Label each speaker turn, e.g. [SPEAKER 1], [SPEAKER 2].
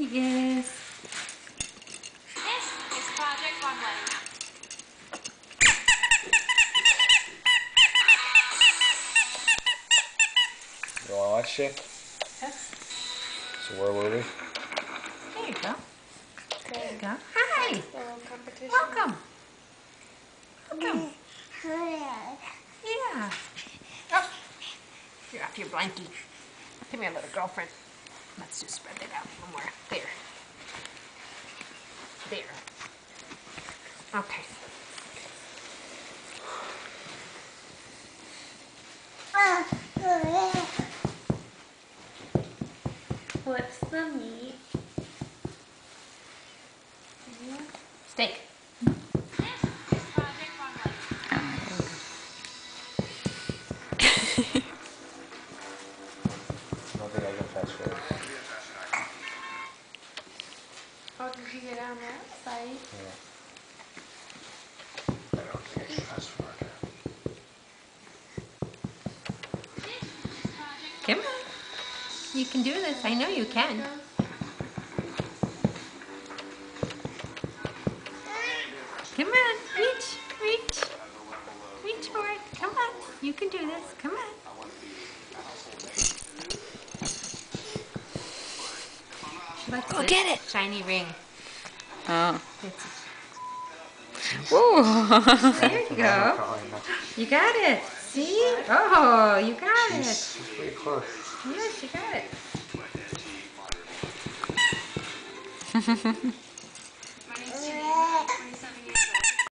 [SPEAKER 1] he is.
[SPEAKER 2] This is Project One Wedding.
[SPEAKER 3] You want to watch it?
[SPEAKER 1] Yes.
[SPEAKER 3] So where were we?
[SPEAKER 1] There you go. There you go. Hi.
[SPEAKER 2] Little competition.
[SPEAKER 1] Welcome. Welcome. Yeah. Oh, you're off your blankie. Come here, little girlfriend. Let's just spread it out one more. There. There. Okay.
[SPEAKER 2] What's the meat?
[SPEAKER 1] Steak.
[SPEAKER 2] This is Project One Wedding.
[SPEAKER 3] I don't think I can fast forward.
[SPEAKER 2] Oh, did you get on that side?
[SPEAKER 3] Yeah. I don't think I can fast forward.
[SPEAKER 1] Come on. You can do this. I know you can. Come on. Reach. Reach. Reach for it. Come on. You can do this. Come on.
[SPEAKER 4] Go get it.
[SPEAKER 1] Shiny ring.
[SPEAKER 4] Oh.
[SPEAKER 1] It's,
[SPEAKER 4] Whoa.
[SPEAKER 1] there you go. You got it. See? Oh, you got it.
[SPEAKER 3] She's pretty close.
[SPEAKER 1] Yes, you got it.